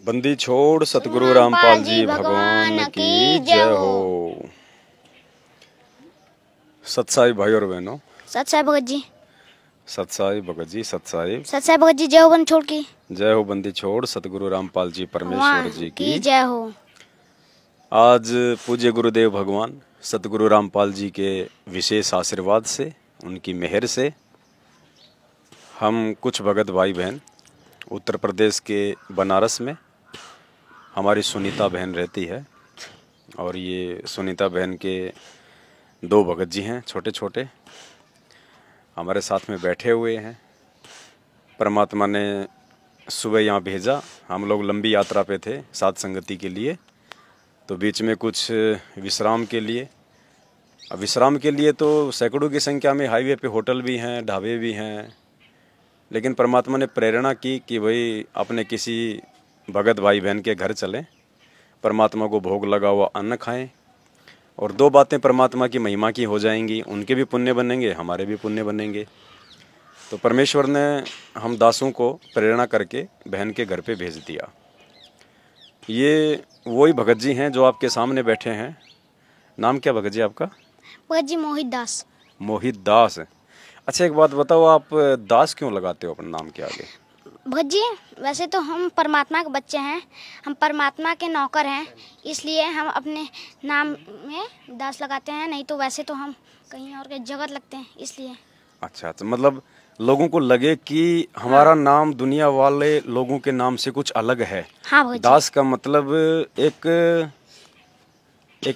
बंदी छोड़ सतगुरु रामपाल जी भगवान की जय हो। सत्साई भाई और बहनों, सत्साई भगत जी, सत्साई भगत जी, सत्साई भगत जी, जय हो बंदी छोड़ की जय हो। बंदी छोड़ सतगुरु रामपाल जी परमेश्वर जी की जय हो। आज पूज्य गुरुदेव भगवान सतगुरु रामपाल जी के विशेष आशीर्वाद से, उनकी मेहर से हम कुछ भगत भाई बहन उत्तर प्रदेश के बनारस में, हमारी सुनीता बहन रहती है और ये सुनीता बहन के दो भगत जी हैं, छोटे छोटे हमारे साथ में बैठे हुए हैं। परमात्मा ने सुबह यहाँ भेजा, हम लोग लंबी यात्रा पे थे साथ संगति के लिए, तो बीच में कुछ विश्राम के लिए, अब विश्राम के लिए तो सैकड़ों की संख्या में हाईवे पे होटल भी हैं, ढाबे भी हैं, लेकिन परमात्मा ने प्रेरणा की कि भाई अपने किसी भगत भाई बहन के घर चलें, परमात्मा को भोग लगा हुआ अन्न खाएं और दो बातें परमात्मा की महिमा की हो जाएंगी, उनके भी पुण्य बनेंगे, हमारे भी पुण्य बनेंगे। तो परमेश्वर ने हम दासों को प्रेरणा करके बहन के घर पे भेज दिया। ये वही भगत जी हैं जो आपके सामने बैठे हैं। नाम क्या भगत जी आपका? भगत जी मोहित दास। मोहित दास। अच्छा, एक बात बताओ, आप दास क्यों लगाते हो अपने नाम के आगे? भगत जी, वैसे तो हम परमात्मा के बच्चे हैं, हम परमात्मा के नौकर हैं, इसलिए हम अपने नाम में दास लगाते हैं, नहीं तो वैसे तो हम कहीं और के जगत लगते हैं, इसलिए। अच्छा, तो मतलब लोगों को लगे कि हमारा नाम दुनिया वाले लोगों के नाम से कुछ अलग है। हाँ भगत जी। दास का मतलब एक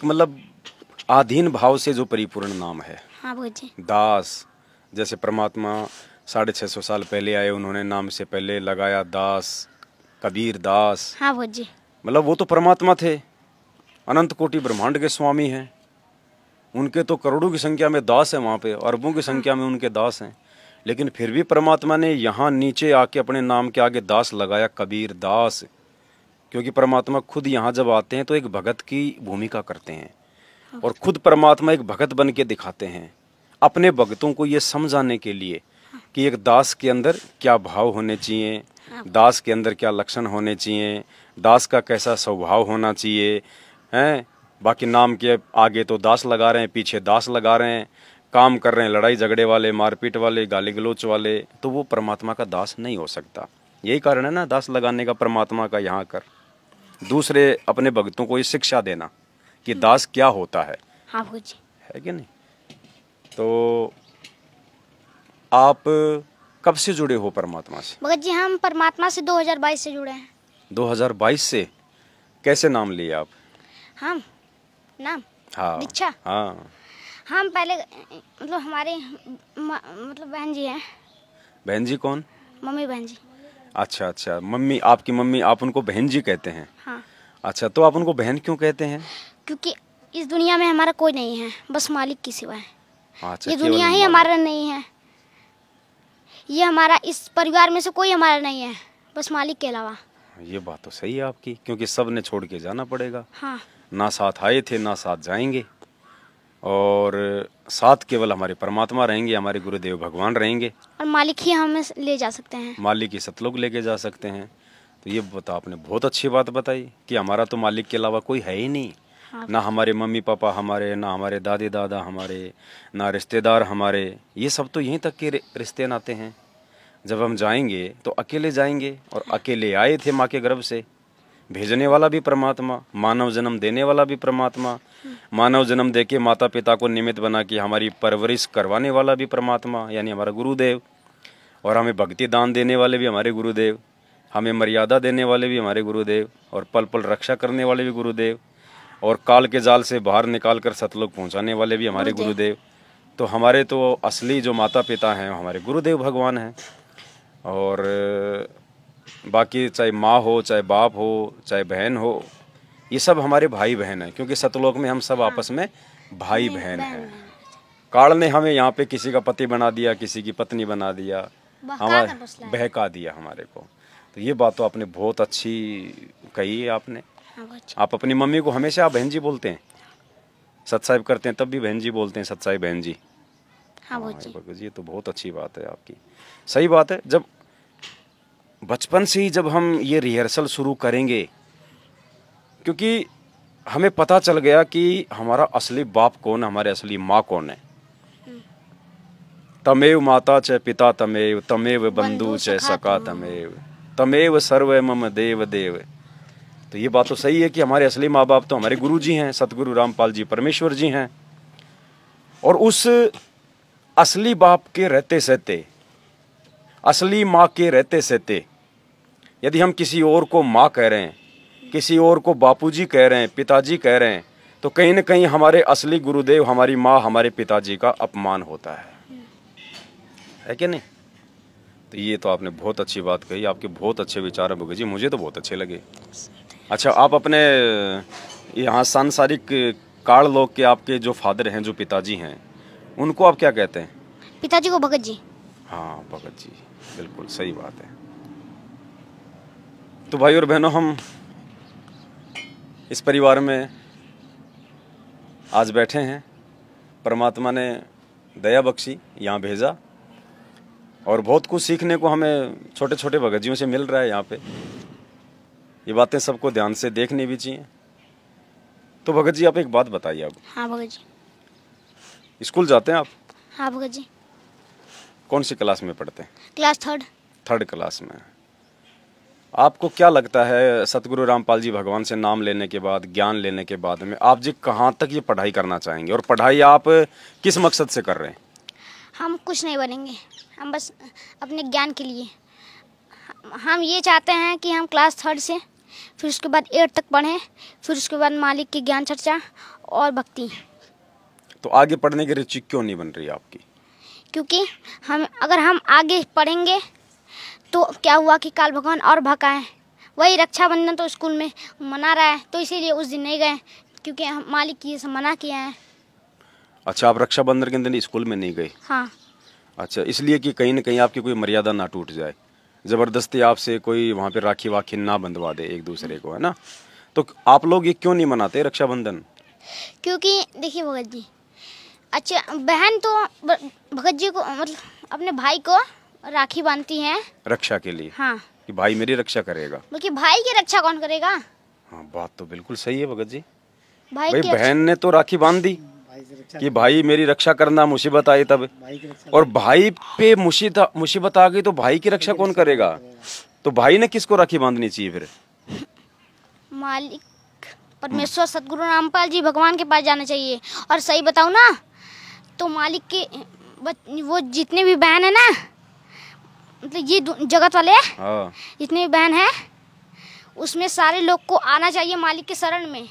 मतलब आधीन भाव से जो परिपूर्ण नाम है। हाँ भगत जी। दास, जैसे परमात्मा 650 साल पहले आए, उन्होंने नाम से पहले लगाया दास, कबीर दास। हाँ भगत जी। मतलब वो तो परमात्मा थे, अनंत कोटि ब्रह्मांड के स्वामी हैं, उनके तो करोड़ों की संख्या में दास है वहाँ पे, अरबों की संख्या में उनके दास हैं, लेकिन फिर भी परमात्मा ने यहाँ नीचे आके अपने नाम के आगे दास लगाया, कबीर दास, क्योंकि परमात्मा खुद यहाँ जब आते हैं तो एक भगत की भूमिका करते हैं और खुद परमात्मा एक भगत बन के दिखाते हैं अपने भक्तों को ये समझाने के लिए कि एक दास के अंदर क्या भाव होने चाहिए, दास के अंदर क्या लक्षण होने चाहिए, दास का कैसा स्वभाव होना चाहिए हैं। बाकी नाम के आगे तो दास लगा रहे हैं, पीछे दास लगा रहे हैं, काम कर रहे हैं लड़ाई झगड़े वाले, मारपीट वाले, गाली गलोच वाले, तो वो परमात्मा का दास नहीं हो सकता। यही कारण है ना दास लगाने का परमात्मा का, यहाँ कर दूसरे अपने भक्तों को ये शिक्षा देना कि दास क्या होता है। हाँ भगत जी। है कि नहीं? तो आप कब से जुड़े हो परमात्मा से? भगत जी, हम परमात्मा से 2022 से जुड़े हैं। 2022 से? कैसे नाम लिए आप? हम नाम? हाँ दीक्षा। हाँ। हम पहले मतलब हमारे मतलब बहन जी हैं। बहन जी कौन? मम्मी बहन जी। अच्छा अच्छा, मम्मी, आपकी मम्मी, आप उनको बहन जी कहते हैं? हाँ। अच्छा, तो आप उनको बहन क्यों कहते हैं? क्योंकि इस दुनिया में हमारा कोई नहीं है, बस मालिक की सिवा है। अच्छा, ये दुनिया ही हमारा नहीं है, ये हमारा, इस परिवार में से कोई हमारा नहीं है, बस मालिक के अलावा। ये बात तो सही है आपकी, क्योंकि सब ने छोड़ के जाना पड़ेगा। हाँ। ना साथ आए थे ना साथ जाएंगे, और साथ केवल हमारे परमात्मा रहेंगे, हमारे गुरुदेव भगवान रहेंगे, और मालिक ही हमें ले जा सकते हैं, मालिक ही सतलोक लेके जा सकते हैं। तो ये बता, आपने बहुत अच्छी बात बताई कि हमारा तो मालिक के अलावा कोई है ही नहीं। हाँ। ना हमारे मम्मी पापा हमारे, ना हमारे दादी दादा हमारे, ना रिश्तेदार हमारे, ये सब तो यहीं तक के रिश्ते नाते हैं। जब हम जाएंगे तो अकेले जाएंगे, और अकेले आए थे माँ के गर्भ से, भेजने वाला भी परमात्मा, मानव जन्म देने वाला भी परमात्मा, मानव जन्म देके माता पिता को निमित्त बना के हमारी परवरिश करवाने वाला भी परमात्मा, यानी हमारा गुरुदेव, और हमें भक्ति दान देने वाले भी हमारे गुरुदेव, हमें मर्यादा देने वाले भी हमारे गुरुदेव, और पल पल रक्षा करने वाले भी गुरुदेव, और काल के जाल से बाहर निकाल कर सतलोक पहुंचाने वाले भी हमारे गुरुदेव। तो हमारे तो असली जो माता पिता हैं हमारे गुरुदेव भगवान हैं, और बाकी चाहे माँ हो, चाहे बाप हो, चाहे बहन हो, ये सब हमारे भाई बहन हैं, क्योंकि सतलोक में हम सब आपस में भाई बहन हैं। काल ने हमें यहाँ पे किसी का पति बना दिया, किसी की पत्नी बना दिया, हमारे बहका दिया हमारे को। तो ये बात तो आपने बहुत अच्छी कही है आपने। आप अपनी मम्मी को हमेशा आप बहन जी बोलते हैं? सत्साहिब करते हैं तब भी बहन जी बोलते हैं, सत्साहिब बहन जी? हाँ भगत जी। ये तो बहुत अच्छी बात है आपकी, सही बात है। जब बचपन से ही जब हम ये रिहर्सल शुरू करेंगे, क्योंकि हमें पता चल गया कि हमारा असली बाप कौन है, हमारे असली माँ कौन है। तमेव माता च पिता तमेव, तमेव बंधु च सखा तमेव, तमेव सर्व मम देव देव। तो ये बात तो सही है कि हमारे असली माँ बाप तो हमारे गुरु जी हैं, सतगुरु रामपाल जी परमेश्वर जी हैं। और उस असली बाप के रहते सहते, असली माँ के रहते सहते, यदि हम किसी और को माँ कह रहे हैं, किसी और को बापूजी कह रहे हैं, पिताजी कह रहे हैं, तो कहीं न कहीं हमारे असली गुरुदेव, हमारी माँ, हमारे पिताजी का अपमान होता है कि नहीं? तो ये तो आपने बहुत अच्छी बात कही, आपके बहुत अच्छे विचार है भगत जी, मुझे तो बहुत अच्छे लगे। अच्छा, आप अपने यहाँ सांसारिक काल लोक के आपके जो फादर हैं, जो पिताजी हैं, उनको आप क्या कहते हैं? पिताजी को भगत जी। हाँ, भगत जी, बिल्कुल सही बात है। तो भाई और बहनों, हम इस परिवार में आज बैठे हैं, परमात्मा ने दया बख्शी, यहाँ भेजा, और बहुत कुछ सीखने को हमें छोटे छोटे भगत जियों से मिल रहा है यहाँ पे। ये बातें सबको ध्यान से देखनी भी चाहिए। तो भगत जी, आप एक बात बताइए अब। हाँ भगत जी। स्कूल जाते हैं आप? हाँ भगत जी। कौन सी क्लास में पढ़ते हैं? Class third. थर्ड क्लास में। आपको क्या लगता है, सतगुरु रामपाल जी भगवान से नाम लेने के बाद, ज्ञान लेने के बाद में आप जी कहाँ तक ये पढ़ाई करना चाहेंगे, और पढ़ाई आप किस मकसद से कर रहे हैं? हम कुछ नहीं बनेंगे, हम बस अपने ज्ञान के लिए। हम ये चाहते हैं कि हम क्लास थर्ड से फिर उसके बाद 8 तक पढ़ें, फिर उसके बाद मालिक की ज्ञान चर्चा और भक्ति। तो आगे पढ़ने की रुचि क्यों नहीं बन रही आपकी? क्योंकि अगर हम आगे पढ़ेंगे तो क्या हुआ कि काल भगवान और भकाएं। वही रक्षाबंधन तो स्कूल में मना रहा है, तो इसीलिए उस दिन नहीं गए, क्योंकि हम मालिक ये सब मना किया है। अच्छा, आप रक्षाबंधन के दिन स्कूल में नहीं गए? हाँ। अच्छा, इसलिए कि कहीं न कहीं आपकी कोई मर्यादा ना टूट जाए, जबरदस्ती आपसे कोई वहाँ पे राखी वाखी ना बंधवा दे एक दूसरे को, है ना? तो आप लोग ये क्यों नहीं मनाते रक्षाबंधन? क्योंकि देखिए भगत जी, अच्छा बहन तो भगत जी को मतलब अपने भाई को राखी बांधती हैं रक्षा के लिए। हाँ, कि भाई मेरी रक्षा करेगा। बल्कि भाई की रक्षा कौन करेगा? हाँ, बात तो बिल्कुल सही है भगत जी। भाई भाई बहन ने तो राखी बांध दी कि भाई मेरी रक्षा करना, मुसीबत आई तब, और भाई पे मुसीबत आ गई तो भाई की रक्षा कौन करेगा? तो भाई ने किसको राखी बांधनी चाहिए फिर? मालिक परमेश्वर सतगुरु रामपाल जी भगवान के पास जाना चाहिए। और सही बताऊँ ना, तो मालिक के वो जितने भी बहन है ना, मतलब ये जगत वाले, हाँ, जितने भी बहन है, उसमें सारे लोग को आना चाहिए मालिक के शरण में,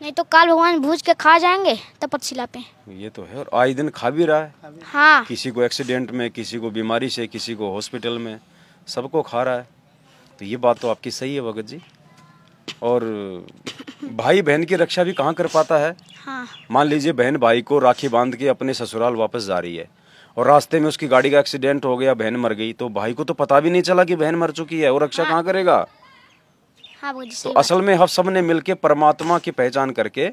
नहीं तो काल भगवान भूज के खा जाएंगे तपतशिला पे। ये तो है, और आए दिन खा भी रहा है। हाँ, किसी को एक्सीडेंट में, किसी को बीमारी से, किसी को हॉस्पिटल में, सबको खा रहा है। तो ये बात तो आपकी सही है भगत जी। और भाई बहन की रक्षा भी कहाँ कर पाता है? हाँ। मान लीजिए बहन भाई को राखी बांध के अपने ससुराल वापस जा रही है, और रास्ते में उसकी गाड़ी का एक्सीडेंट हो गया, बहन मर गई, तो भाई को तो पता भी नहीं चला कि बहन मर चुकी है, और रक्षा कहाँ करेगा? हाँ, तो असल में हम सब ने मिलके परमात्मा की पहचान करके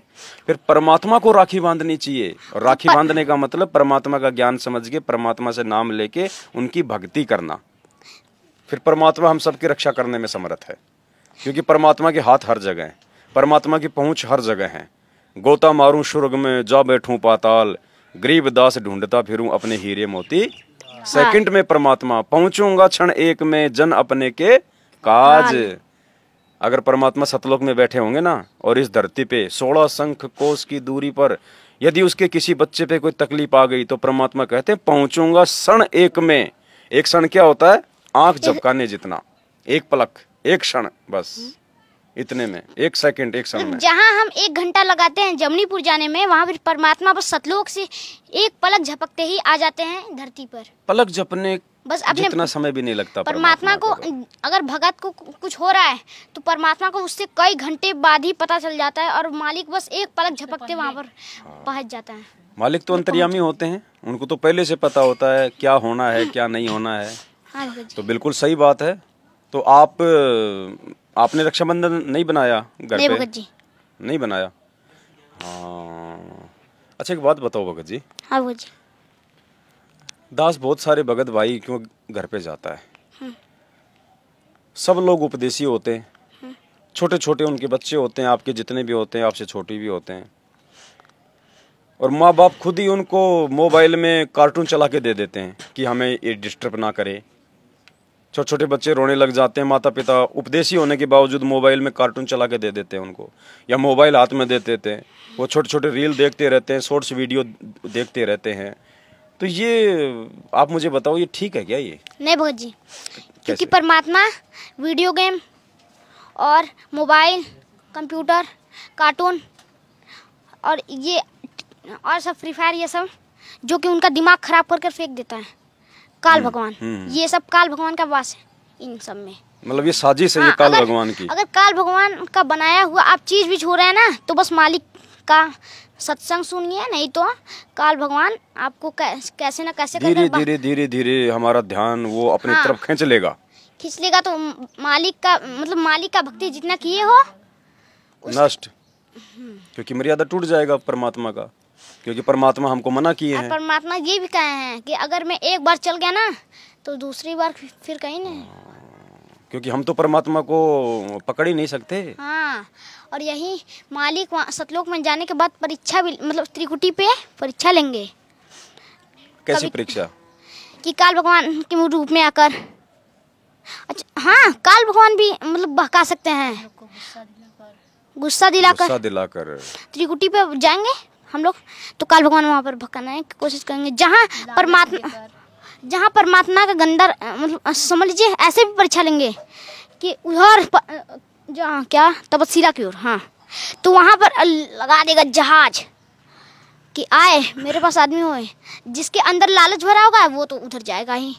फिर परमात्मा को राखी बांधनी चाहिए। और राखी बांधने का मतलब परमात्मा का ज्ञान समझ के, परमात्मा से नाम लेके उनकी भक्ति करना। फिर परमात्मा हम सबकी रक्षा करने में समर्थ है, क्योंकि परमात्मा के हाथ हर जगह है, परमात्मा की पहुंच हर जगह है। गोता मारूं स्वर्ग में, जा बैठूं पाताल, गरीब दास ढूंढता फिरूं अपने हीरे मोती। सेकंड में परमात्मा, पहुंचूंगा क्षण एक में, जन अपने के काज। अगर परमात्मा सतलोक में बैठे होंगे ना, और इस धरती पे 16 शंख कोस की दूरी पर यदि उसके किसी बच्चे पे कोई तकलीफ आ गई, तो परमात्मा कहते हैं पहुंचूंगा क्षण एक में। एक क्षण क्या होता है? आंख झपकाने जितना, एक पलक, एक क्षण, बस इतने में, एक सेकंड, एक क्षण में। जहाँ हम 1 घंटा लगाते हैं जमनीपुर जाने में, वहाँ पर परमात्मा बस सतलोक से एक पलक झपकते ही आ जाते हैं धरती पर। पलक झपने बस अपने जितना समय भी नहीं लगता परमात्मा को। अगर भगत को कुछ हो रहा है तो परमात्मा को उससे कई घंटे बाद ही पता चल जाता है, और मालिक बस एक पलक झपकते वहाँ पर पहुँच जाता है। मालिक तो अंतर्यामी होते हैं, उनको तो पहले से पता होता है क्या होना है, क्या नहीं होना है। हाँ भगत जी। तो बिल्कुल सही बात है। तो आपने रक्षाबंधन नहीं बनाया घर नहीं पे? भगत जी, नहीं बनाया। हाँ, अच्छा एक बात बताओ भगत जी। हाँ भगत जी। दास बहुत सारे भगत भाई क्यों घर पे जाता है, सब लोग उपदेशी होते हैं, छोटे छोटे उनके बच्चे होते हैं, आपके जितने भी होते हैं, आपसे छोटे भी होते हैं, और माँ बाप खुद ही उनको मोबाइल में कार्टून चला के दे देते हैं कि हमें ये डिस्टर्ब ना करे। छोटे छोटे बच्चे रोने लग जाते हैं, माता पिता उपदेशी होने के बावजूद मोबाइल में कार्टून चला के दे देते हैं उनको, या मोबाइल हाथ में दे देते हैं, वो छोटे छोटे रील देखते रहते हैं, शॉर्ट्स वीडियो देखते रहते हैं। तो ये आप मुझे बताओ, ये ठीक है क्या? ये नहीं भगत जी, क्योंकि परमात्मा वीडियो गेम और मोबाइल, कंप्यूटर, कार्टून और ये और सब फ्री फायर, ये सब जो कि उनका दिमाग खराब करके फेंक देता है काल भगवान, ये सब काल भगवान का वास है इन सब में। मतलब ये साजिश है ये काल भगवान की। अगर काल भगवान का बनाया हुआ आप चीज भी छू रहे हैं ना, तो बस मालिक का सत्संग सुनिए, नहीं तो काल भगवान आपको कैसे ना कैसे धीरे धीरे धीरे धीरे हमारा ध्यान वो अपनी तरफ खींच लेगा। तो मालिक का मतलब मालिक का भक्ति जितना किए हो नष्ट, क्योंकि मर्यादा टूट जाएगा परमात्मा का, क्योंकि परमात्मा हमको मना किए हैं। परमात्मा ये भी कहे हैं कि अगर मैं एक बार चल गया ना तो दूसरी बार फिर कहीं नहीं, क्योंकि हम तो परमात्मा को पकड़ ही नहीं सकते। हाँ, और यही मालिक सतलोक में जाने के बाद परीक्षा भी मतलब त्रिकुटी पे परीक्षा लेंगे। कैसी परीक्षा? कि काल भगवान के रूप में आकर, अच्छा हाँ, काल भगवान भी मतलब बहका सकते हैं, गुस्सा दिलाकर त्रिकुटी पे जाएंगे हम लोग, तो काल भगवान वहाँ पर भगाने की कोशिश करेंगे। जहाँ परमात्मा का गंदा मतलब समझ लीजिए, ऐसे भी परीक्षा लेंगे कि उधर जहाँ क्या तपस्या की ओर, हाँ, तो वहाँ पर लगा देगा जहाज कि आए मेरे पास आदमी होए, जिसके अंदर लालच भरा होगा वो तो उधर जाएगा ही,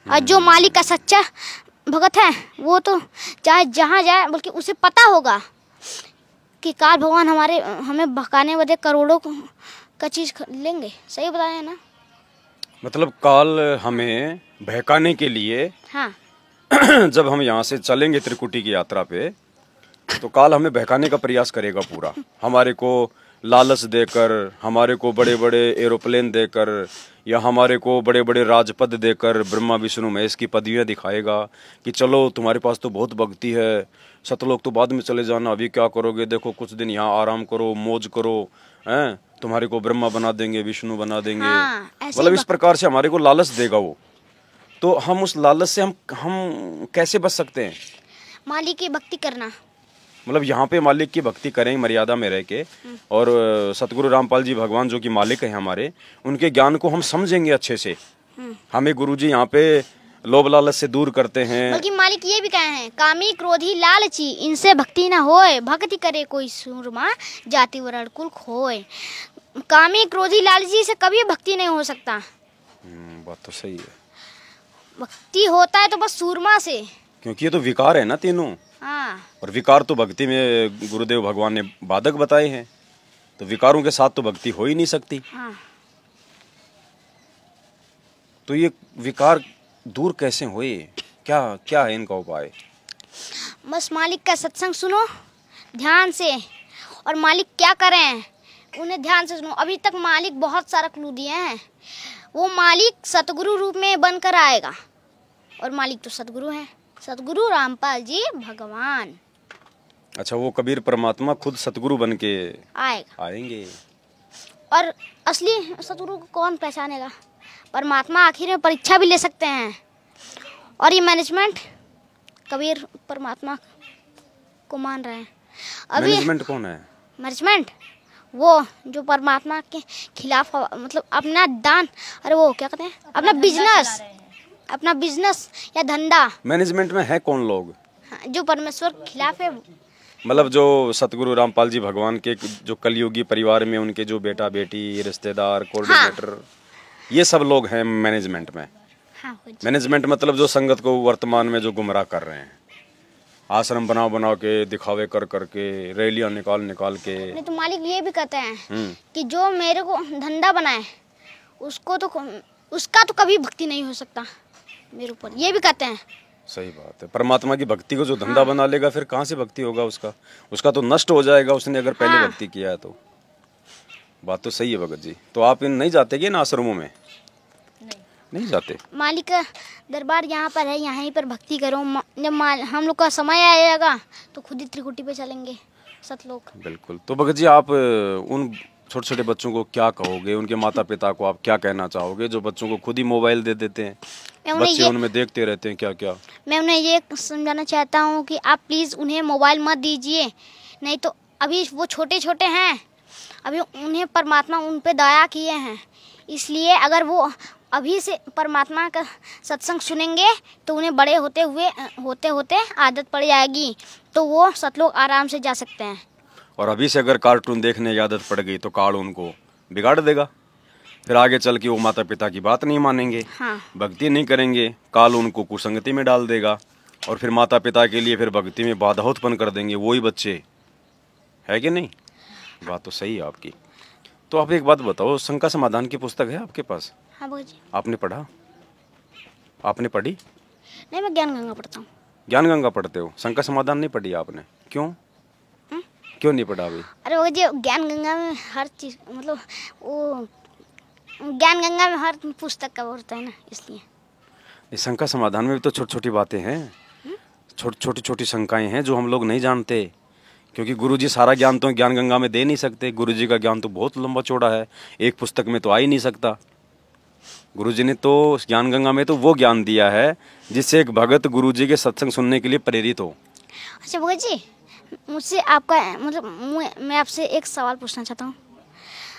और जो मालिक का सच्चा भगत है वो तो चाहे जहाँ जाए, बल्कि उसे पता होगा कि काल भगवान हमें भगाने बदे करोड़ों का चीज लेंगे। सही बताया है ना? मतलब काल हमें बहकाने के लिए, हाँ, जब हम यहाँ से चलेंगे त्रिकुटी की यात्रा पे, तो काल हमें बहकाने का प्रयास करेगा पूरा, हमारे को लालच देकर, हमारे को बड़े बड़े एरोप्लेन देकर, या हमारे को बड़े बड़े राजपद देकर, ब्रह्मा विष्णु महेश की पदवियाँ दिखाएगा कि चलो तुम्हारे पास तो बहुत भक्ति है, सतलोक तो बाद में चले जाना, अभी क्या करोगे, देखो कुछ दिन यहाँ आराम करो, मौज करो, हैं, तुम्हारे को ब्रह्मा बना देंगे, विष्णु बना देंगे। हाँ, मतलब इस प्रकार से हमारे को लालच देगा वो। तो हम उस लालच से हम कैसे बच सकते हैं? मालिक की भक्ति करना, मतलब यहाँ पे मालिक की भक्ति करें मर्यादा में रह के, और सतगुरु रामपाल जी भगवान जो कि मालिक हैं हमारे, उनके ज्ञान को हम समझेंगे अच्छे से। हमें गुरुजी यहाँ पे लोभ लालच से दूर करते हैं। बल्कि मालिक ये भी कहे हैं, कामी क्रोधी लालची इनसे भक्ति न होए, भक्ति करे कोई सूरमा जाति वर्ण कुल खोए। कामी क्रोधी लालची से कभी भक्ति नहीं हो सकता। बात तो सही है। भक्ति होता है तो बस सूरमा से, क्योंकि ये तो विकार है ना तीनों। हाँ, और विकार तो भक्ति में गुरुदेव भगवान ने बाधक बताए हैं, तो विकारों के साथ तो भक्ति हो ही नहीं सकती। हाँ। तो ये विकार दूर कैसे हुए, क्या क्या है इनका उपाय? बस मालिक का सत्संग सुनो ध्यान से, और मालिक क्या करें उन्हें ध्यान से सुनो। अभी तक मालिक बहुत सारा क्लू दिए हैं। वो मालिक सतगुरु रूप में बनकर आएगा, और मालिक तो सतगुरु हैं, सतगुरु रामपाल जी भगवान। अच्छा, वो कबीर परमात्मा खुद सतगुरु बन के आएंगे। और असली सतगुरु को कौन पहचानेगा? परमात्मा आखिर में परीक्षा भी ले सकते हैं। और ये मैनेजमेंट कबीर परमात्मा को मान रहे हैं। अभी मैनेजमेंट कौन है? मैनेजमेंट वो जो परमात्मा के खिलाफ मतलब अपना दान, अरे वो क्या कहते हैं, अपना बिजनेस या धंधा। मैनेजमेंट में है कौन लोग? जो परमेश्वर के खिलाफ है, मतलब जो सतगुरु रामपाल जी भगवान के जो कलयुगी परिवार में उनके जो बेटा बेटी, रिश्तेदार, कोऑर्डिनेटर, ये सब लोग हैं मैनेजमेंट में। हाँ, मैनेजमेंट मतलब जो संगत को वर्तमान में जो गुमराह कर रहे हैं, आश्रम बना के, दिखावे कर करके, रैलियां निकाल के। नहीं तो मालिक ये भी कहते हैं कि जो मेरे को धंधा बनाए उसका तो कभी भक्ति नहीं हो सकता मेरे ऊपर, ये भी कहते हैं। सही बात है। परमात्मा की भक्ति को जो धंधा बना लेगा, फिर कहाँ से भक्ति होगा उसका तो नष्ट हो जाएगा, उसने अगर पहले भक्ति किया है तो। बात तो सही है भगत जी। तो आप इन नहीं जाते क्या इन आश्रमों में? नहीं जाते? मालिक का दरबार यहाँ पर है, यहीं पर भक्ति करो। जब हम लोग का समय आएगा तो खुद ही त्रिकुटी पे चलेंगे सतलोक। बिल्कुल। तो भगत जी, आप उन छोटे छोटे बच्चों को क्या कहोगे, उनके माता पिता को आप क्या कहना चाहोगे जो बच्चों को खुद ही मोबाइल दे देते हैं, बच्चे उनमें देखते रहते हैं? क्या क्या मैं उन्हें ये समझाना चाहता हूँ कि आप प्लीज़ उन्हें मोबाइल मत दीजिए, नहीं तो अभी वो छोटे छोटे हैं, अभी उन्हें परमात्मा उन पे दया किए हैं, इसलिए अगर वो अभी से परमात्मा का सत्संग सुनेंगे तो उन्हें बड़े होते होते आदत पड़ जाएगी, तो वो सतलोक आराम से जा सकते हैं। और अभी से अगर कार्टून देखने की आदत पड़ गई तो काल उनको बिगाड़ देगा, फिर आगे चल के वो माता पिता की बात नहीं मानेंगे। हाँ। भक्ति नहीं करेंगे, काल उनको कुसंगति में डाल देगा और फिर माता पिता के लिए फिर भक्ति में बाधा उत्पन्न कर देंगे वही बच्चे, है कि नहीं? बात तो सही है आपकी। तो आप एक बात बताओ, शंका समाधान की पुस्तक है आपके पास? हाँ जी। आपने पढ़ा? आपने पढ़ी? नहीं, मैं ज्ञान गंगा पढ़ता हूँ। ज्ञान गंगा पढ़ते हो, शंका समाधान नहीं पढ़ी आपने? क्यों क्यों नहीं पढ़ा अभी? अरे वो जी, ज्ञान गंगा में हर चीज़, मतलब वो ज्ञान गंगा में हर पुस्तक का होता है ना, इसलिए। इस शंका समाधान में भी तो छोटी छोटी बातें हैं, छोटी छोटी शंकाएं हैं जो हम लोग नहीं जानते, क्योंकि गुरुजी सारा ज्ञान तो ज्ञान गंगा में दे नहीं सकते। गुरुजी का ज्ञान तो बहुत लंबा चौड़ा है, एक पुस्तक में तो आ ही नहीं सकता। गुरुजी ने तो ज्ञान गंगा में तो वो ज्ञान दिया है जिससे एक भगत गुरुजी के सत्संग सुनने के लिए प्रेरित हो। अच्छा भगत जी, मुझसे आपका मतलब मैं आपसे एक सवाल पूछना चाहता हूँ।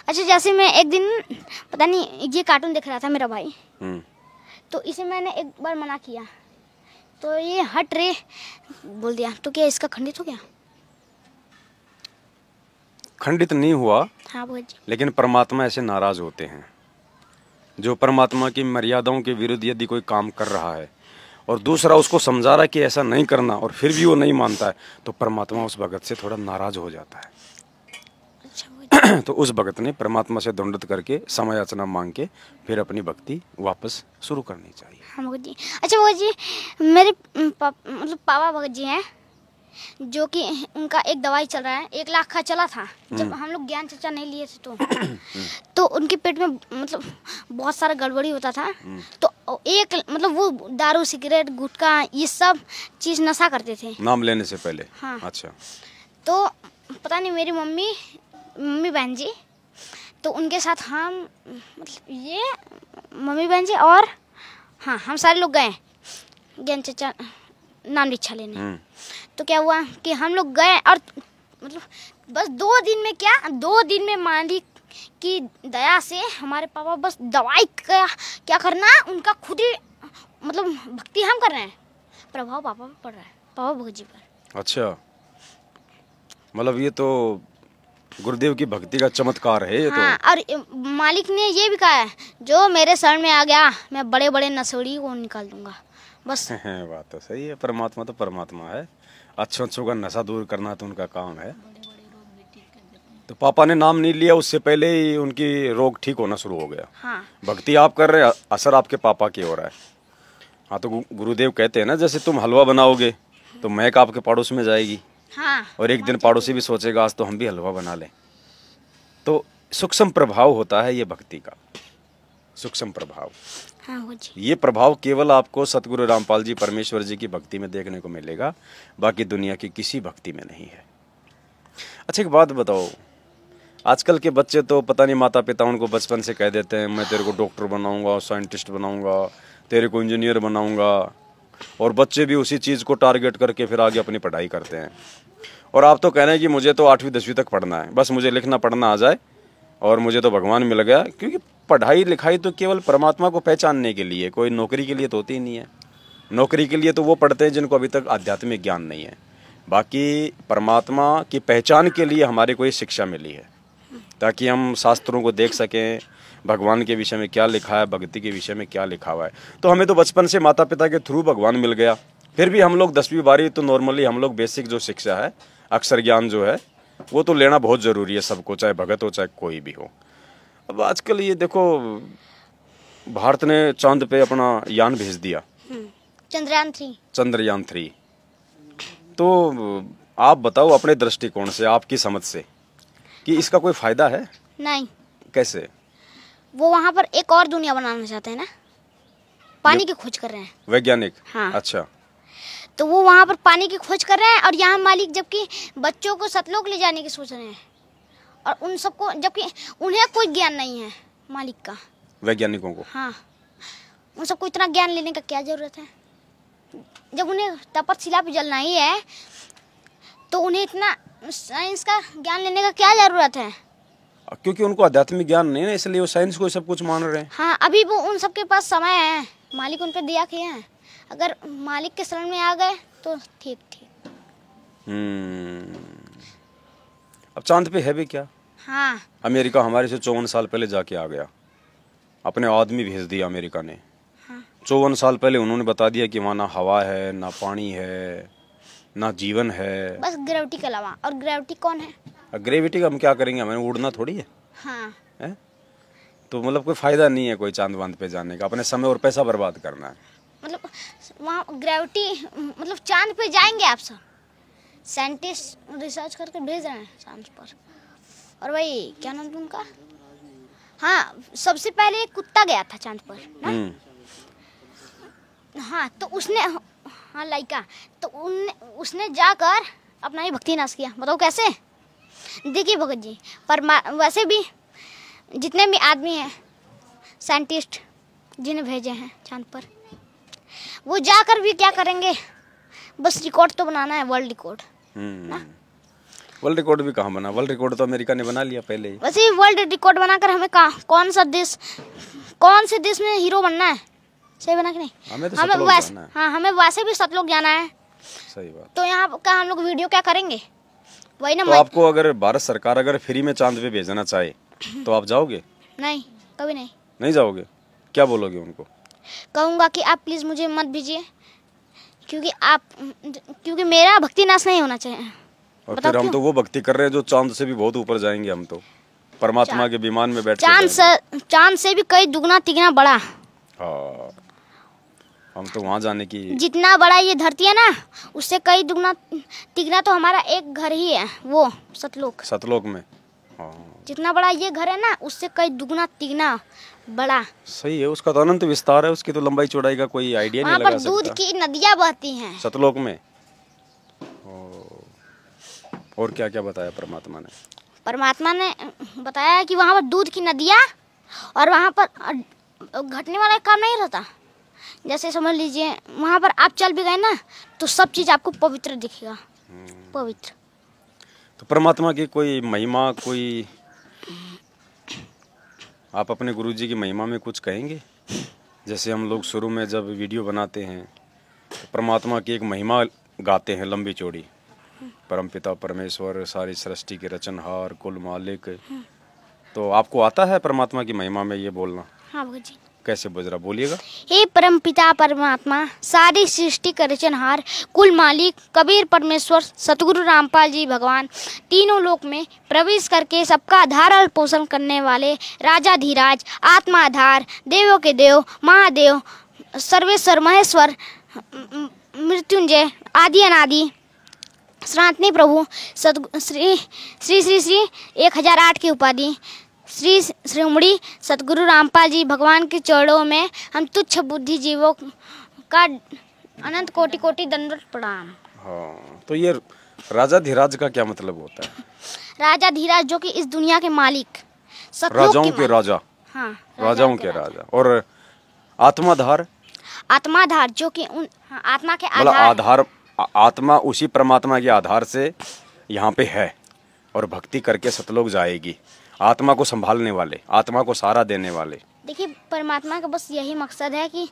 अच्छा, जैसे मैं एक दिन पता नहीं ये कार्टून देख रहा था मेरा भाई, तो इसे मैंने एक बार मना किया तो ये हट रे बोल दिया, तो क्या इसका खंडित हो गया? खंडित नहीं हुआ। हाँ भगत जी। लेकिन परमात्मा ऐसे नाराज होते हैं, जो परमात्मा की मर्यादाओं के विरुद्ध यदि कोई काम कर रहा है और दूसरा उसको समझा रहा है कि ऐसा नहीं करना और फिर भी वो नहीं मानता है, तो परमात्मा उस भगत से थोड़ा नाराज हो जाता है। अच्छा तो उस भगत ने परमात्मा से दंडवत करके समय याचना मांग के फिर अपनी भक्ति वापस शुरू करनी चाहिए। हाँ भगत जी। अच्छा भगत जी, मेरे मतलब पापा भगत जी हैं, जो कि उनका एक दवाई चल रहा है, 1 लाख का चला था जब हम लोग ज्ञान चर्चा नहीं लिए थे तो उनके पेट में मतलब बहुत सारा गड़बड़ी होता था। तो एक मतलब वो दारू सिगरेट गुटखा ये सब चीज़ नशा करते थे नाम लेने से पहले। हाँ। अच्छा। तो पता नहीं मेरी मम्मी बहन जी, तो उनके साथ हम मतलब ये मम्मी बहन जी और हाँ हम सारे लोग गए ज्ञान चर्चा नाम दीक्षा लेने। तो क्या हुआ कि हम लोग गए और मतलब बस 2 दिन में क्या में मालिक की दया से हमारे पापा बस दवाई का क्या करना, उनका खुद ही मतलब भक्ति हम कर रहे हैं, प्रभाव पापा पर पड़ रहा है, पापा भगत जी पर। अच्छा, मतलब ये तो गुरुदेव की भक्ति का चमत्कार है ये। हाँ, तो और मालिक ने ये भी कहा है, जो मेरे शरण में आ गया मैं बड़े बड़े नशेड़ी को निकाल दूंगा बस। बात तो सही है, परमात्मा तो परमात्मा है, अच्छों का नशा दूर करना तो उनका काम है। तो पापा ने नाम नहीं लिया उससे पहले ही उनकी रोग ठीक होना शुरू हो गया। हाँ। भक्ति आप कर रहे हैं, असर आपके पापा की हो रहा है। हाँ, तो गुरुदेव कहते हैं ना, जैसे तुम हलवा बनाओगे तो महक आपके पड़ोस में जाएगी। हाँ। और एक दिन पड़ोसी भी सोचेगा आज तो हम भी हलवा बना लें। तो सूक्ष्म प्रभाव होता है ये भक्ति का, सूक्ष्म प्रभाव। हाँ जी। ये प्रभाव केवल आपको सतगुरु रामपाल जी परमेश्वर जी की भक्ति में देखने को मिलेगा, बाकी दुनिया की किसी भक्ति में नहीं है। अच्छा, एक बात बताओ, आजकल के बच्चे तो पता नहीं माता पिता उनको बचपन से कह देते हैं मैं तेरे को डॉक्टर बनाऊंगा, साइंटिस्ट बनाऊंगा, तेरे को इंजीनियर बनाऊंगा, और बच्चे भी उसी चीज़ को टारगेट करके फिर आगे अपनी पढ़ाई करते हैं। और आप तो कह रहे हैं कि मुझे तो 8वीं 10वीं तक पढ़ना है, बस मुझे लिखना पढ़ना आ जाए और मुझे तो भगवान मिल गया। क्योंकि पढ़ाई लिखाई तो केवल परमात्मा को पहचानने के लिए, कोई नौकरी के लिए तो होती ही नहीं है। नौकरी के लिए तो वो पढ़ते हैं जिनको अभी तक आध्यात्मिक ज्ञान नहीं है। बाकी परमात्मा की पहचान के लिए हमारे को ये शिक्षा मिली है, ताकि हम शास्त्रों को देख सकें, भगवान के विषय में क्या लिखा है, भक्ति के विषय में क्या लिखा हुआ है। तो हमें तो बचपन से माता पिता के थ्रू भगवान मिल गया, फिर भी हम लोग 10वीं 12वीं तो नॉर्मली हम लोग बेसिक जो शिक्षा है, अक्षर ज्ञान जो है, वो तो लेना बहुत ज़रूरी है सबको, चाहे भगत हो चाहे कोई भी हो। अब आजकल ये देखो, भारत ने चांद पे अपना यान भेज दिया, चंद्रयान 3। तो आप बताओ अपने दृष्टिकोण से, आपकी समझ से, कि इसका कोई फायदा है? नहीं। कैसे? वो वहाँ पर एक और दुनिया बनाना चाहते हैं ना। पानी की खोज कर रहे हैं वैज्ञानिक। हाँ। अच्छा। तो वो वहाँ पर पानी की खोज कर रहे हैं और यहाँ मालिक जबकि बच्चों को सतलोक ले जाने की सोच रहे हैं और उन सबको जबकि उन्हें कोई ज्ञान नहीं है मालिक का, वैज्ञानिकों को। हाँ, उन सबको इतना ज्ञान लेने का क्या जरूरत है? जब उन्हें तपतशिला पे जलना ही है तो उन्हें इतना साइंस का ज्ञान लेने का क्या जरूरत है? क्योंकि उनको आध्यात्मिक ज्ञान नहीं है ना, इसलिए वो साइंस को सब कुछ मान रहे हैं। हाँ, अभी वो उन सबके पास समय है, मालिक उन पे दिया किए हैं। अगर मालिक के शरण में आ गए तो ठीक ठीक। अब चांद पे है भी क्या? हाँ, अमेरिका हमारे से 54 साल पहले जाके आ गया, अपने आदमी भेज दिया अमेरिका ने। हाँ। 54 साल पहले उन्होंने बता दिया कि वहाँ ना हवा है, ना पानी है, ना जीवन है, बस ग्रेविटी के अलावा। और ग्रेविटी कौन है? ग्रेविटी का हम क्या करेंगे, हमें उड़ना थोड़ी है। हाँ, है? तो मतलब कोई फायदा नहीं है कोई चांद वांद पे जाने का, अपने समय और पैसा बर्बाद करना है। मतलब वहाँ ग्रेविटी मतलब चांद पे जाएंगे आप सब, साइंटिस्ट रिसर्च करके भेज रहे हैं चांद पर। और भाई क्या नाम था उनका? हाँ, सबसे पहले एक कुत्ता गया था चांद पर ना? हाँ, तो उसने, हाँ लाइका, तो उसने जाकर अपना ही भक्ति नाश किया। बताओ कैसे? देखिए भगत जी, पर वैसे भी जितने भी आदमी हैं साइंटिस्ट जिन्हें भेजे हैं चांद पर, वो जाकर भी क्या करेंगे? बस रिकॉर्ड तो बनाना है, वर्ल्ड रिकॉर्ड। वर्ल्ड रिकॉर्ड भी कहाँ बना? वर्ल्ड रिकॉर्ड तो अमेरिका ने बना लिया पहले ही। वैसे वर्ल्ड रिकॉर्ड बनाकर हमें कौन से देश में हीरो बनना है? सही बना कि नहीं? हमें तो हमें वैसे भी सतलोक जाना है। सही बात। तो यहाँ का हम लोग वीडियो क्या करेंगे? वही ना। तो आपको अगर भारत सरकार अगर फ्री में चांद पे भेजना चाहे तो आप जाओगे? नहीं, कभी नहीं। नहीं जाओगे? क्या बोलोगे उनको? कहूँगा कि आप प्लीज मुझे मत भेजिए, क्योंकि मेरा भक्ति नाश नहीं होना चाहिए। और फिर हम तो वो भक्ति कर रहे हैं जो चांद से भी बहुत ऊपर जाएंगे। हम तो परमात्मा के विमान में बैठ चांद से भी कई दुगना तिगना बड़ा। हाँ, हम तो वहाँ जाने की, जितना बड़ा ये धरती है ना, उससे कई दुगना तिगना तो हमारा एक घर ही है, वो सतलोक में। हाँ, जितना बड़ा ये घर है ना, उससे कई दुगना तिगना बड़ा। सही है, उसका तो अनंत विस्तार है, उसकी तो लंबाई चौड़ाई का कोई आइडिया नहीं लगा सकता। वहाँ पर दूध की नदियाँ बहती हैं सतलोक में। और क्या क्या बताया परमात्मा ने? परमात्मा ने बताया कि वहाँ पर दूध की नदियाँ, और वहाँ पर घटने वाला काम नहीं रहता। जैसे समझ लीजिए वहाँ पर आप चल भी गए ना तो सब चीज़ आपको पवित्र दिखेगा, पवित्र। तो परमात्मा की कोई महिमा, कोई आप अपने गुरुजी की महिमा में कुछ कहेंगे? जैसे हम लोग शुरू में जब वीडियो बनाते हैं तो परमात्मा की एक महिमा गाते हैं लंबी चौड़ी, परमपिता परमेश्वर, सारी सृष्टि के रचनहार, कुल मालिक। तो आपको आता है परमात्मा की महिमा में ये बोलना? हाँ भगत जी। कैसे बजरा बोलिएगा? हे परमपिता परमात्मा, सारी सृष्टि का रचनहार, कुल मालिक, कबीर परमेश्वर, सतगुरु रामपाल जी भगवान, तीनों लोक में प्रवेश करके सबका आधार और पोषण करने वाले राजाधिराज, आत्मा आधार, देवों के देव, महादेव, सर्वेश्वर, महेश्वर, मृत्युंजय, आदि अनादि, सनातनी प्रभु, श्री श्री श्री श्री 1008 की उपाधि, श्री श्रीमणी सतगुरु रामपाल जी भगवान के चरणों में हम तुच्छ बुद्धि जीवों का अनंत कोटि कोटि दंडवत प्रणाम। हाँ, तो ये राजाधिराज का क्या मतलब होता है? राजाधिराज जो कि इस दुनिया के मालिक, राजाओं के राजा। हाँ, राजाओं के राजा। और आत्माधार? आत्माधार जो कि उन आत्मा के आधार, आत्मा उसी परमात्मा के आधार से यहाँ पे है और भक्ति करके सतलोक जाएगी। आत्मा को संभालने वाले, आत्मा को सहारा देने वाले। देखिए परमात्मा का बस यही मकसद है कि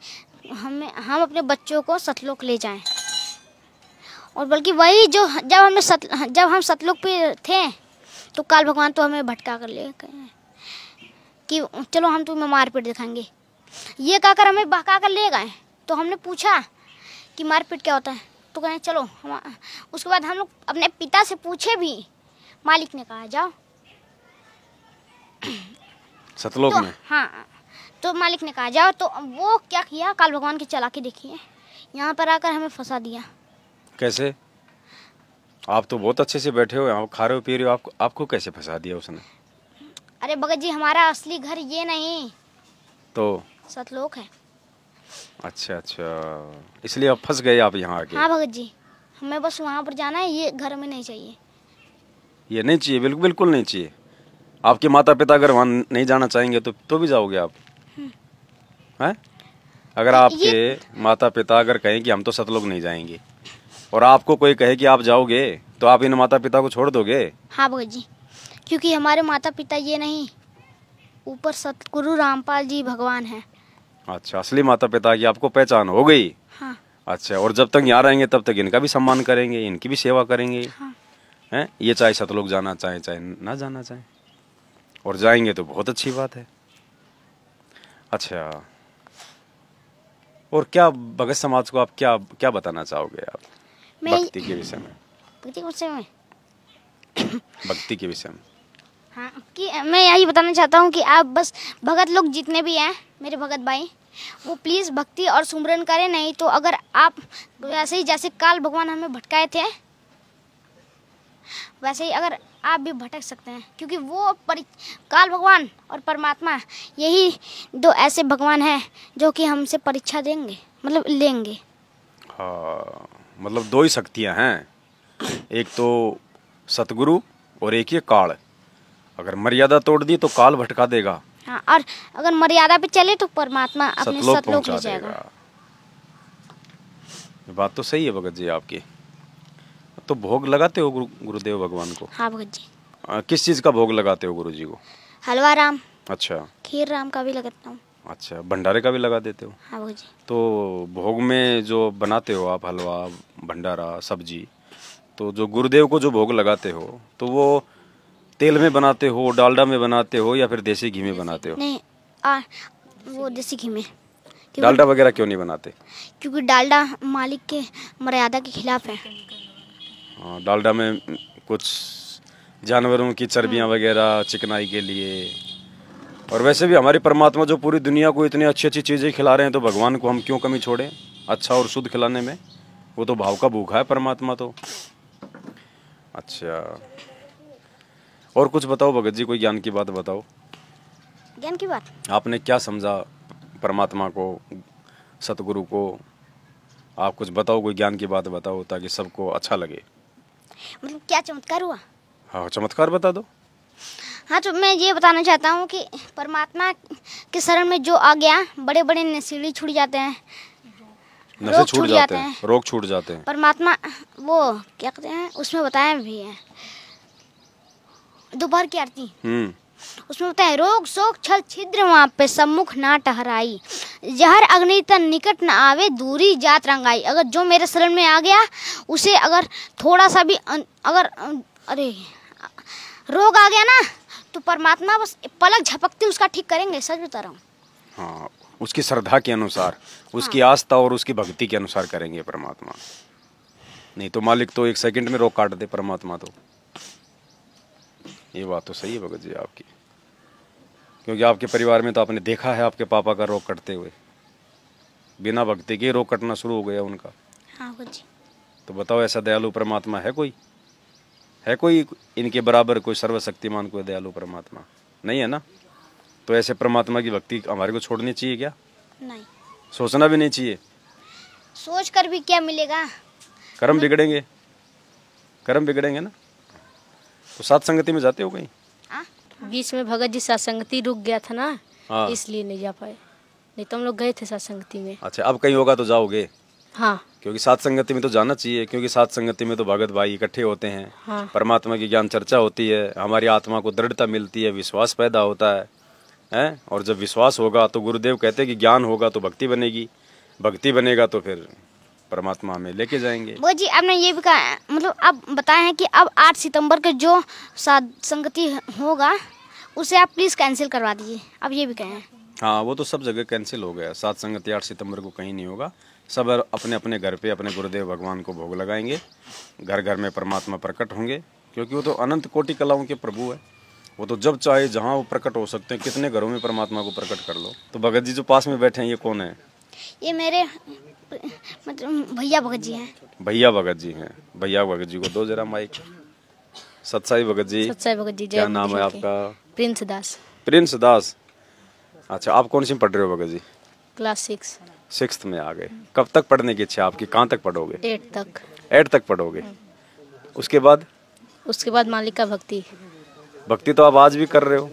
हम अपने बच्चों को सतलोक ले जाएं। और बल्कि वही जो जब हम सतलोक पे थे तो काल भगवान तो हमें भटका कर ले गए कि चलो हम तुम्हें मारपीट दिखाएंगे, ये कहकर हमें बहका कर ले गए। तो हमने पूछा कि मारपीट क्या होता है, तो कहें चलो उसके बाद हम लोग अपने पिता से पूछे भी, मालिक ने कहा जाओ सतलोक में। हाँ, तो मालिक ने कहा जाओ। तो वो क्या किया, काल भगवान की चालाकी देखिए, यहाँ पर आकर हमें फंसा दिया। कैसे? आप तो बहुत अच्छे से बैठे हो यहाँ, खा रहे हो पी रहे हो, आपको कैसे फंसा दिया उसने? अरे भगत जी, हमारा असली घर ये नहीं तो सतलोक है। अच्छा अच्छा, इसलिए आप फंस गए आप यहाँ आके। हाँ भगत जी, हमें बस वहाँ पर जाना है, ये घर में नहीं चाहिए। ये नहीं चाहिए, बिल्कुल बिल्कुल नहीं चाहिए। आपके माता पिता अगर वहाँ नहीं जाना चाहेंगे तो भी जाओगे आप हैं? अगर आपके माता पिता अगर कहें कि हम तो सतलुज नहीं जाएंगे और आपको कोई कहे कि आप जाओगे, तो आप इन माता पिता को छोड़ दोगे? हाँ भगत जी, क्योंकि हमारे माता पिता ये नहीं, ऊपर सतगुरु रामपाल जी भगवान हैं। अच्छा, असली माता पिता की आपको पहचान हो गई। हाँ। अच्छा, और जब तक यहाँ रहेंगे तब तक इनका भी सम्मान करेंगे, इनकी भी सेवा करेंगे। हाँ। हैं? ये चाहे सतलुज जाना चाहे चाहे ना जाना चाहे, और जाएंगे तो बहुत अच्छी बात है। अच्छा, और क्या भगत समाज को आप क्या क्या बताना चाहोगे आप भक्ति के विषय में? भक्ति के विषय में भक्ति के विषय में हाँ, कि मैं यही बताना चाहता हूँ कि आप बस भगत लोग जितने भी हैं, मेरे भगत भाई, वो प्लीज़ भक्ति और सुमरन करें। नहीं तो अगर आप वैसे ही जैसे काल भगवान हमें भटकाए थे, वैसे ही अगर आप भी भटक सकते हैं, क्योंकि वो काल भगवान और परमात्मा यही दो ऐसे भगवान हैं जो कि हमसे परीक्षा देंगे, मतलब लेंगे। हाँ, मतलब दो ही शक्तियाँ हैं, एक तो सतगुरु और एक ये काल। अगर मर्यादा तोड़ दी तो काल भटका देगा। हाँ, और अगर मर्यादा पे चले तो परमात्मा अपने सतलोक सतलोक ले पहुंचा जाएगा। देगा। बात तो सही है भगत जी आपकी। तो भोग लगाते हो गुरुदेव भगवान को? हाँ भगत जी। किस चीज का भोग लगाते हो गुरु जी को? हलवा राम, अच्छा, खीर राम का भी लगाता हूँ। अच्छा, भंडारे का भी लगा देते हो? हाँ भगत जी। तो भोग में जो बनाते हो आप, हलवा, भंडारा, सब्जी, तो जो गुरुदेव को जो भोग लगाते हो तो वो तेल में बनाते हो, डालडा में बनाते हो, या फिर देसी घी में बनाते हो? नहीं, वो देसी घी में। डालडा वगैरह क्यों नहीं बनाते? क्योंकि डालडा मालिक के मर्यादा के खिलाफ है। हाँ, डालडा में कुछ जानवरों की चर्बियाँ वगैरह चिकनाई के लिए, और वैसे भी हमारे परमात्मा जो पूरी दुनिया को इतनी अच्छी अच्छी चीज़ें खिला रहे हैं, तो भगवान को हम क्यों कमी छोड़ें अच्छा और शुद्ध खिलाने में? वो तो भाव का भूखा है परमात्मा तो। अच्छा, और कुछ बताओ भगत जी, कोई ज्ञान की बात बताओ। ज्ञान की बात? आपने क्या समझा परमात्मा को, सतगुरु को? आप कुछ बताओ, कोई ज्ञान की बात बताओ ताकि सबको अच्छा लगे। मतलब क्या चमत्कार हुआ? हाँ, चमत्कार बता दो। हाँ, तो मैं ये बताना चाहता हूँ कि परमात्मा के शरण में जो आ गया, बड़े बड़े नशेड़ी छूट जाते हैं, नशे छूट जाते हैं, रोग छूट जाते हैं। परमात्मा वो क्या कहते हैं, उसमें बताया भी है, दोपहर की आरती, उसमें बताया है, रोग शोक छल छिद्र वहाँ पे सम्मुख ना टहराई, जहर अग्नि तन निकट न आवे, दूरी जात रंगाई। अगर जो मेरे शरण में आ गया, उसे अगर थोड़ा सा भी अगर रोग आ गया ना, तो परमात्मा बस पलक झपकते उसका ठीक करेंगे। सच बता रहा हूँ। हाँ, उसकी श्रद्धा के अनुसार, उसकी आस्था और उसकी भक्ति के अनुसार करेंगे परमात्मा। नहीं तो मालिक तो 1 सेकंड में रोग काट दे परमात्मा तो। ये बात तो सही है भगत जी आपकी, क्योंकि आपके परिवार में तो आपने देखा है आपके पापा का रोग कटते हुए, बिना भक्ति के रोग कटना शुरू हो गया उनका। हाँ भगत जी। तो बताओ, ऐसा दयालु परमात्मा है कोई? है कोई इनके बराबर, कोई सर्वशक्तिमान, कोई दयालु परमात्मा? नहीं है ना। तो ऐसे परमात्मा की भक्ति हमारे को छोड़नी चाहिए क्या? नहीं, सोचना भी नहीं चाहिए। सोच कर भी क्या मिलेगा? कर्म बिगड़ेंगे, कर्म बिगड़ेंगे ना। तो साथ संगति में जाते हो कहीं? बीच में भगत जी सत्संगति रुक गया था ना, हाँ। इसलिए नहीं जा पाए, नहीं तो हम लोग गए थे सत्संगति में। अच्छा, अब कहीं होगा तो जाओगे? हाँ, क्योंकि साथ संगति में तो जाना चाहिए, क्योंकि साथ संगति में तो भगत भाई इकट्ठे होते हैं। हाँ। परमात्मा की ज्ञान चर्चा होती है, हमारी आत्मा को दृढ़ता मिलती है, विश्वास पैदा होता है, हैं? और जब विश्वास होगा तो गुरुदेव कहते हैं कि ज्ञान होगा तो भक्ति बनेगी, भक्ति बनेगा तो फिर परमात्मा हमें लेके जाएंगे। वो जी आपने ये भी कहा, मतलब आप बताए हैं कि अब 8 सितंबर के जो साथ संगति होगा उसे आप प्लीज़ कैंसिल करवा दीजिए, अब ये भी कहें हैं। हाँ, वो तो सब जगह कैंसिल हो गया। साथ संगति 8 सितंबर को कहीं नहीं होगा। सब अपने अपने घर पे अपने गुरुदेव भगवान को भोग लगाएंगे, घर घर में परमात्मा प्रकट होंगे, क्योंकि वो तो अनंत कोटि कलाओं के प्रभु है। वो तो जब चाहे जहाँ वो प्रकट हो सकते हैं, कितने घरों में परमात्मा को प्रकट कर लो। तो भगत जी जो पास में बैठे हैं, ये कौन है? ये मेरे मतलब भैया भगत जी हैं। भैया भगत जी हैं। भैया भगत जी को दो जरा माइक। सत्साई भगत जी। सत्साई भगत जी। क्या नाम है आपका? प्रिंस दास। प्रिंस दास। अच्छा, आप कौन सी में पढ़ रहे हो भगत जी? क्लास 6। 6th में आ गए। कब तक पढ़ने की इच्छा आपकी, कहाँ तक पढ़ोगे? 8 तक। 8 तक पढ़ोगे। उसके बाद? उसके बाद मालिक का भक्ति। भक्ति तो आप आज भी कर रहे हो?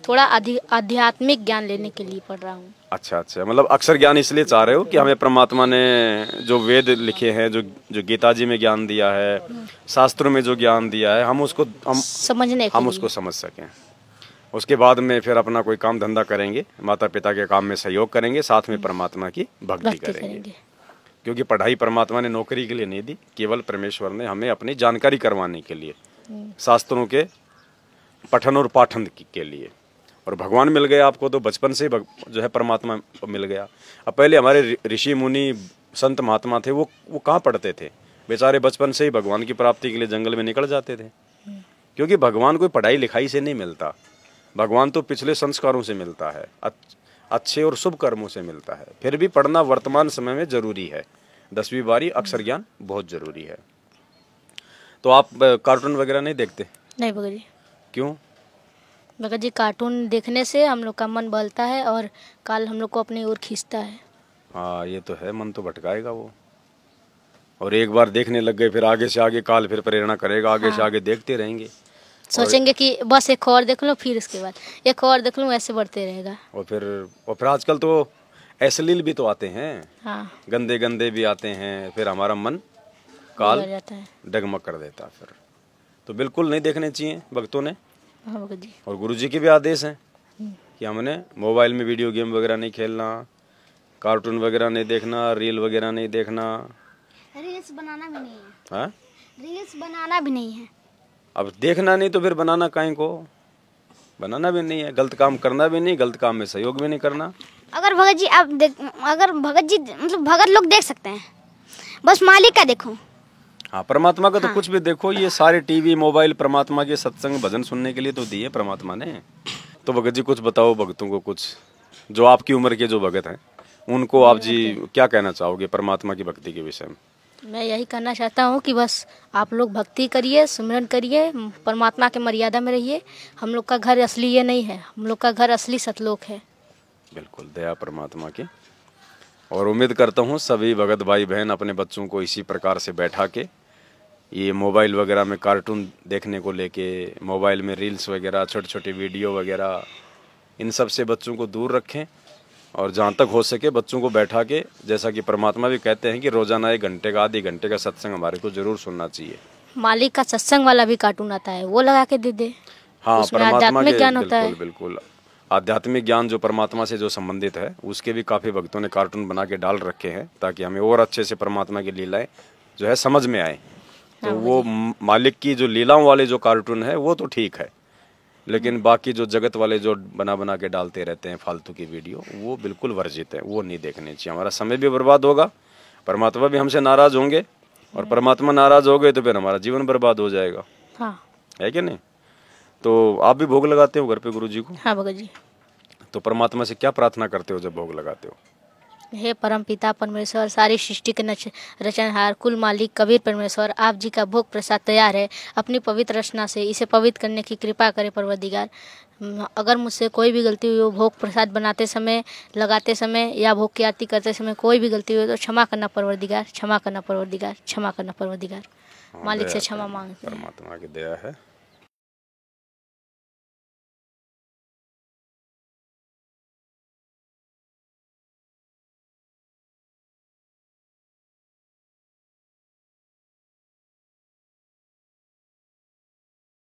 थोड़ा आध्यात्मिक ज्ञान लेने के लिए पढ़ रहा हूँ। अच्छा अच्छा, मतलब अक्षर ज्ञान इसलिए चाह रहे हो कि हमें परमात्मा ने जो वेद लिखे हैं, जो गीता जी में ज्ञान दिया है, शास्त्रों में जो ज्ञान दिया है, हम उसको समझ सकें। उसके बाद में फिर अपना कोई काम धंधा करेंगे, माता पिता के काम में सहयोग करेंगे, साथ में परमात्मा की भक्ति करेंगे। क्योंकि पढ़ाई परमात्मा ने नौकरी के लिए नहीं दी, केवल परमेश्वर ने हमें अपनी जानकारी करवाने के लिए, शास्त्रों के पठन और पाठन के लिए। और भगवान मिल गए आपको तो बचपन से जो है परमात्मा मिल गया। अब पहले हमारे ऋषि मुनि संत महात्मा थे, वो कहाँ पढ़ते थे बेचारे, बचपन से ही भगवान की प्राप्ति के लिए जंगल में निकल जाते थे। क्योंकि भगवान कोई पढ़ाई लिखाई से नहीं मिलता, भगवान तो पिछले संस्कारों से मिलता है, अच्छे और शुभ कर्मों से मिलता है। फिर भी पढ़ना वर्तमान समय में जरूरी है, 10वीं 12वीं अक्षर ज्ञान बहुत जरूरी है। तो आप कार्टून वगैरह नहीं देखते? नहीं भगत जी। क्यों? भगत जी, कार्टून देखने से हम लोग का मन बहलता है और काल हम लोग को अपनी ओर खींचता है। हाँ ये तो है, मन तो भटकाएगा वो, और एक बार देखने लग गए फिर आगे से आगे काल फिर प्रेरणा करेगा, आगे से आगे देखते रहेंगे, सोचेंगे कि बस एक और देख लो, फिर उसके बाद एक और देख लो, ऐसे बढ़ते रहेगा। और फिर आजकल तो अश्लील भी तो आते हैं। हाँ। गंदे गंदे भी आते हैं, फिर हमारा मन काल डगमग कर देता। फिर तो बिल्कुल नहीं देखने चाहिए भक्तों ने। हाँ जी। और गुरुजी के भी आदेश हैं कि हमने मोबाइल में वीडियो गेम वगैरह नहीं खेलना, कार्टून वगैरह नहीं देखना, रील वगैरह नहीं देखना, रील्स बनाना भी नहीं है। हाँ, रील्स बनाना भी नहीं है। अब देखना नहीं तो फिर बनाना काहे को? बनाना भी नहीं है, गलत काम करना भी नहीं, गलत काम में सहयोग भी नहीं करना। अगर भगत जी अगर भगत जी मतलब भगत लोग देख सकते हैं, बस मालिक का देखो। हाँ, परमात्मा का तो कुछ भी देखो, ये सारे टीवी मोबाइल परमात्मा के सत्संग भजन सुनने के लिए तो दिए परमात्मा ने। तो भगत जी कुछ बताओ भक्तों को, कुछ जो आपकी उम्र के जो भगत हैं उनको आप जी क्या कहना चाहोगे परमात्मा की भक्ति के विषय में? मैं यही कहना चाहता हूँ कि बस आप लोग भक्ति करिए, सुमिरन करिए, परमात्मा के मर्यादा में रहिए। हम लोग का घर असली ये नहीं है, हम लोग का घर असली सतलोक है। बिल्कुल, दया परमात्मा की। और उम्मीद करता हूँ सभी भगत भाई बहन अपने बच्चों को इसी प्रकार से बैठा के ये मोबाइल वगैरह में कार्टून देखने को लेके, मोबाइल में रील्स वगैरह, छोटे छोटे वीडियो वगैरह, इन सब से बच्चों को दूर रखें। और जहाँ तक हो सके बच्चों को बैठा के, जैसा कि परमात्मा भी कहते हैं कि रोजाना 1 घंटे का, आधे घंटे का सत्संग हमारे को जरूर सुनना चाहिए। मालिक का सत्संग वाला भी कार्टून आता है, वो लगा के दे दे। हाँ, परमात्मा के ज्ञान होता है। बिल्कुल आध्यात्मिक ज्ञान जो परमात्मा से जो संबंधित है, उसके भी काफी भक्तों ने कार्टून बना के डाल रखे हैं ताकि हमें और अच्छे से परमात्मा की लीलाएं जो है समझ में आए। तो वो मालिक की जो लीलाओं वाले जो कार्टून है वो तो ठीक है, लेकिन बाकी जो जगत वाले जो बना के डालते रहते हैं फालतू की वीडियो, वो बिल्कुल वर्जित है, वो नहीं देखने चाहिए। हमारा समय भी बर्बाद होगा, परमात्मा भी हमसे नाराज होंगे, और परमात्मा नाराज हो गए तो फिर हमारा जीवन बर्बाद हो जाएगा। हाँ। है कि नहीं? तो आप भी भोग लगाते हो घर पे गुरु जी को? हाँ भगत जी। तो परमात्मा से क्या प्रार्थना करते हो जब भोग लगाते हो? हे परम पिता परमेश्वर, सारी सृष्टि के रचनहार, कुल मालिक कबीर परमेश्वर, आप जी का भोग प्रसाद तैयार है। अपनी पवित्र रचना से इसे पवित्र करने की कृपा करे परवरदिगार। अगर मुझसे कोई भी गलती हुई हो, भोग प्रसाद बनाते समय, लगाते समय या भोग की आरती करते समय कोई भी गलती हुई तो क्षमा करना परवरदिगार, क्षमा करना परवरदिगार, क्षमा करना परवरदिगार। मालिक से क्षमा मांगते हैं। परमात्मा की दया है।